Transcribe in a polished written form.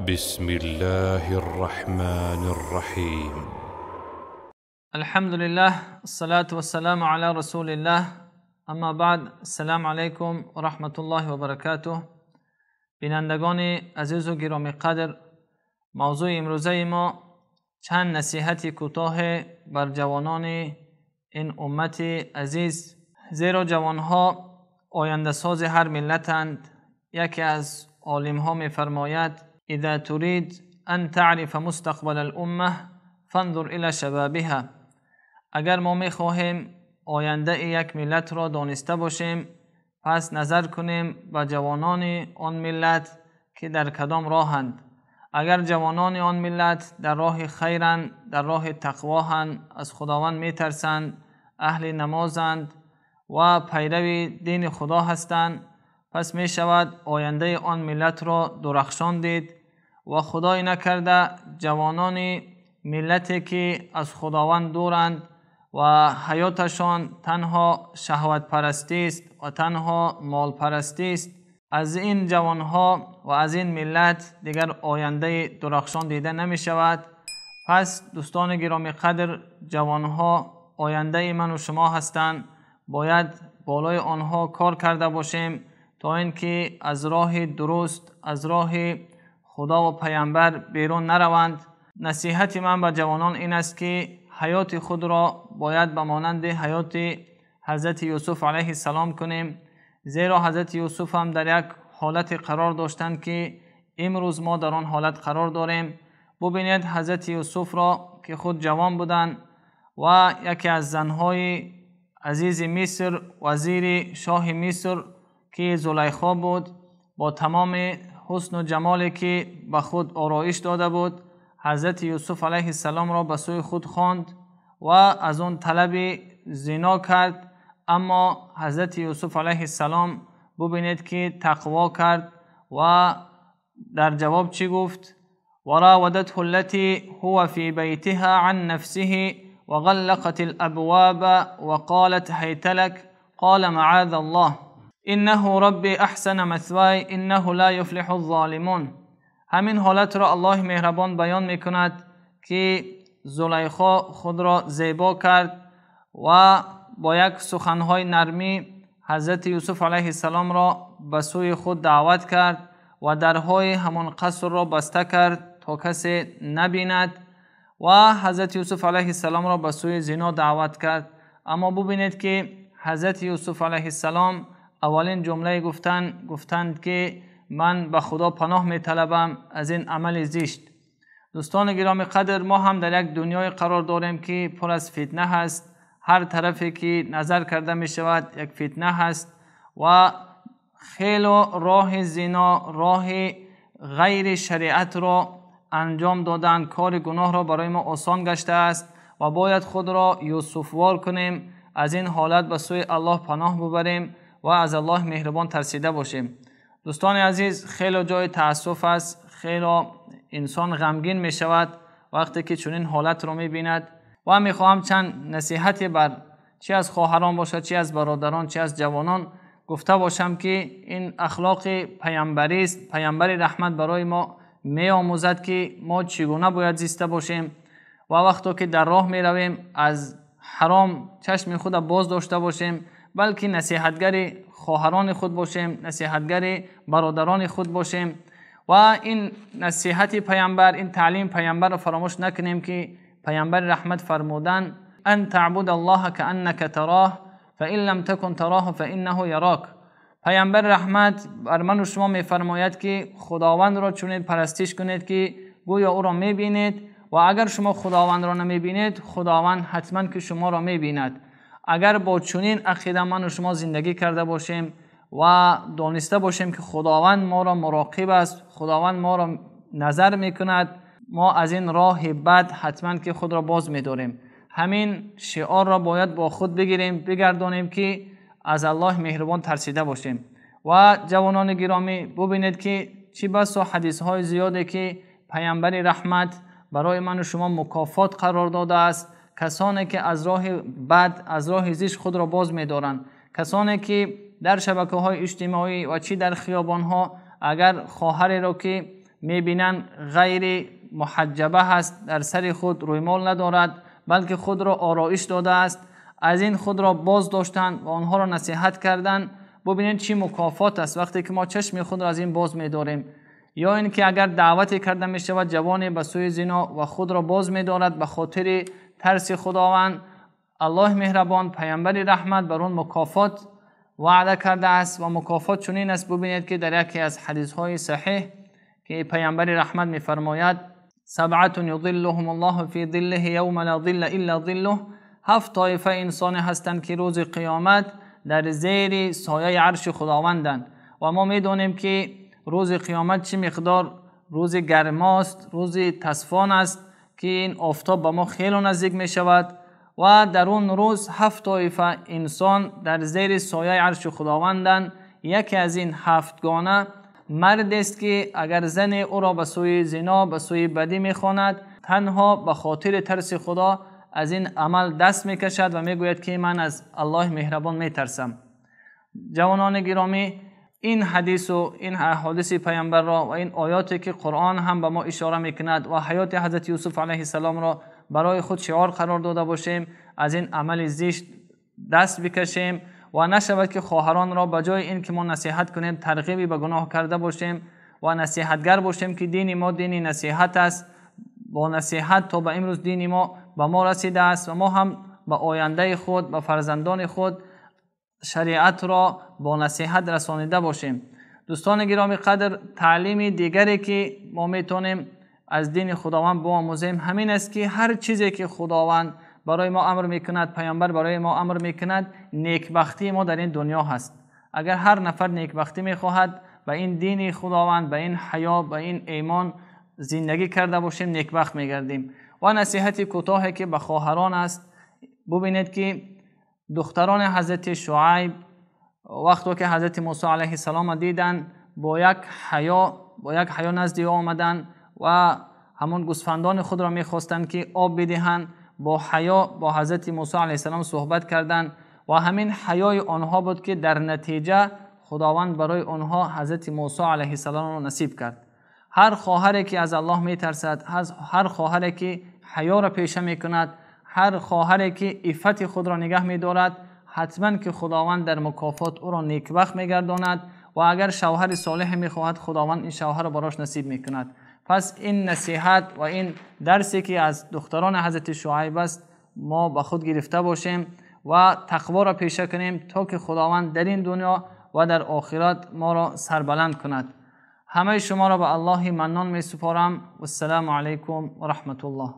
بسم الله الرحمن الرحيم. الحمد لله الصلاة والسلام على رسول الله. اما بعد، السلام علیکم و رحمت الله و برکاته. بینندگان عزیز و گرامی قدر، موضوع امروزه ما چند نصیحت کوتاه بر جوانان این امت عزیز، زیرا جوانها آینده ساز هر ملتند. یکی از عالم ها می فرماید: اذا تريد ان تعرف مستقبل الامه فانظر الى شبابها. اگر ما می خواهیم آینده یک ملت را دانسته باشیم، پس نظر کنیم به جوانان آن ملت که در کدام راهند. اگر جوانان آن ملت در راه خیرند، در راه تقواهند، از خداوند می ترسند، اهل نمازند و پیرو دین خدا هستند، پس می شود آینده آن ملت را درخشان دید. و خدای نکرده جوانان ملتی که از خداوند دورند و حیاتشان تنها شهوت پرستی است و تنها مال پرستی است، از این جوانها و از این ملت دیگر آینده درخشان دیده نمی شود. پس دوستان گرامی قدر، جوانها آینده من و شما هستند. باید بالای آنها کار کرده باشیم تا اینکه از راه درست، از راه خدا و پیامبر بیرون نروند. نصیحت من به جوانان این است که حیات خود را باید به مانند حیات حضرت یوسف علیه السلام کنیم، زیرا حضرت یوسف هم در یک حالت قرار داشتند که امروز ما در آن حالت قرار داریم. ببینید حضرت یوسف را که خود جوان بودند و یکی از زنهای عزیز مصر، وزیر شاه مصر که زلیخا بود، با تمام حسن و جمالی که به خود آرایش داده بود، حضرت یوسف علیه السلام را به سوی خود خواند و از آن طلب زنا کرد. اما حضرت یوسف علیه السلام ببینید که تقوا کرد و در جواب چی گفت؟ وراودته التي هو في بيتها عن نفسه وغلقت الابواب وقالت هيت لك قال معاذ الله انه ربی احسن مثوای انه لا یفلح الظالمون. همین حالت را الله مهربان بیان میکند که زلیخا خود را زیبا کرد و با یک سخنهای نرمی حضرت یوسف علیه السلام را به سوی خود دعوت کرد و درهای همان قصر را بسته کرد تا کسی نبیند و حضرت یوسف علیه السلام را به سوی زنا دعوت کرد. اما ببینید که حضرت یوسف علیه السلام اولین جمله گفتند که من به خدا پناه می طلبم از این عمل زشت. دوستان گرامی قدر، ما هم در یک دنیای قرار داریم که پر از فتنه هست. هر طرفی که نظر کرده می شود یک فتنه هست و خیلی راه زنا، راه غیر شریعت را انجام دادن. کار گناه را برای ما آسان گشته است و باید خود را یوسفوار کنیم، از این حالت به سوی الله پناه ببریم و از الله مهربان ترسیده باشیم. دوستان عزیز، خیلی جای تأسف است، خیلی انسان غمگین می شود وقتی که چنین حالت رو می بیند. و می خواهم چند نصیحتی بر چی از خواهران باشد، چی از برادران، چی از جوانان گفته باشم که این اخلاق پیامبری است. پیامبر رحمت برای ما می آموزد که ما چگونه باید زیسته باشیم و وقتی که در راه می رویم از حرام چشم خود باز داشته باشیم، بلکه نصیحتگر خواهران خود باشیم، نصیحتگر برادران خود باشیم و این نصیحت پیامبر، این تعلیم پیامبر را فراموش نکنیم که پیامبر رحمت فرمودن ان تعبد الله کانک تراه فان لم تکن تراه فانه یراک. پیامبر رحمت بر من و شما میفرماید که خداوند را چنین پرستش کنید که گویا او را میبینید و اگر شما خداوند را نمیبینید، خداوند حتما که شما را میبیند. اگر با چنین عقیده من و شما زندگی کرده باشیم و دانسته باشیم که خداوند ما را مراقب است، خداوند ما را نظر میکند، ما از این راه بد حتما که خود را باز میداریم. همین شعار را باید با خود بگیریم، بگردانیم که از الله مهربان ترسیده باشیم. و جوانان گرامی، ببینید که چی بس و حدیث های زیاده که پیامبر رحمت برای من و شما مکافات قرار داده است. کسانی که از راه بد، از راه زشت خود را باز می‌دارند، کسانی که در شبکه‌های اجتماعی و چی در خیابان‌ها اگر خواهری را که میبینن غیر محجبه هست، در سر خود رویمال ندارد بلکه خود را آرایش داده است، از این خود را باز داشتن و آنها را نصیحت کردن. ببینید چی مکافات است وقتی که ما چشم خود را از این باز می‌داریم. یا اینکه اگر دعوتی کرده می شود جوانی به سوی زنا و خود را باز می‌دارد به خاطر ترس خداوند، الله مهربان پیامبر رحمت بر اون مکافات وعده کرده است و مکافات چنین است. ببینید که در یکی از حدیث‌های صحیح که پیامبر رحمت می‌فرماید سبعة یظلهم الله فی ظله یوم لا ظل الا ظله، 7 طایفه انسان هستند که روز قیامت در زیر سایه عرش خداوندند. و ما میدونیم که روز قیامت چه مقدار روز گرماست، روز تصفان است که این آفتاب به ما خیلی نزدیک می شود و در اون روز 7 طایفه انسان در زیر سایه عرش خداوندند. یکی از این 7 گانه مرد است که اگر زن او را به سوی زنا به سوی بدی میخواند تنها به خاطر ترس خدا از این عمل دست میکشد و میگوید که من از الله مهربان میترسم. جوانان گرامی، این حدیث و این احادیث پیامبر را و این آیاتی که قرآن هم به ما اشاره میکند و حیات حضرت یوسف علیه السلام را برای خود شعار قرار داده باشیم، از این عمل زشت دست بکشیم و نشود که خواهران را به جای این که ما نصیحت کنیم ترغیبی به گناه کرده باشیم و نصیحتگر باشیم که دین ما دین نصیحت است. با نصیحت تا به امروز دین ما به ما رسیده است و ما هم به آینده خود به فرزندان خود شریعت را با نصیحت رسانیده باشیم. دوستان گرامی قدر، تعلیم دیگری که ما میتونیم از دین خداوند بیاموزیم همین است که هر چیزی که خداوند برای ما امر میکند، پیامبر برای ما امر میکند، نیکبختی ما در این دنیا هست. اگر هر نفر نیکبختی میخواهد به این دین خداوند، به این حیا، به این ایمان زندگی کرده باشیم، نیکبخت میگردیم. و نصیحت کوتاهی که به خواهران است، ببینید که دختران حضرت شعیب وقتی که حضرت موسی علیه السلام دیدن با یک حیا نزد او آمدن و همون گوسفندان خود را میخواستند که آب بدهند. با حیا با حضرت موسی علیه السلام صحبت کردند و همین حیای آنها بود که در نتیجه خداوند برای آنها حضرت موسی علیه السلام را نصیب کرد. هر خواهری که از الله میترسد، هر خواهری که حیا را پیشه میکند، هر خواهری که عفت خود را نگه میدارد، حتما که خداوند در مکافات او را نیکبخت میگرداند و اگر شوهر صالح میخواهد خداوند این شوهر را براش نصیب میکند. پس این نصیحت و این درسی که از دختران حضرت شعیب است ما به خود گرفته باشیم و تقوا را پیشه کنیم تا که خداوند در این دنیا و در آخرت ما را سربلند کند. همه شما را به الله منان می سپارم و السلام علیکم و رحمت الله.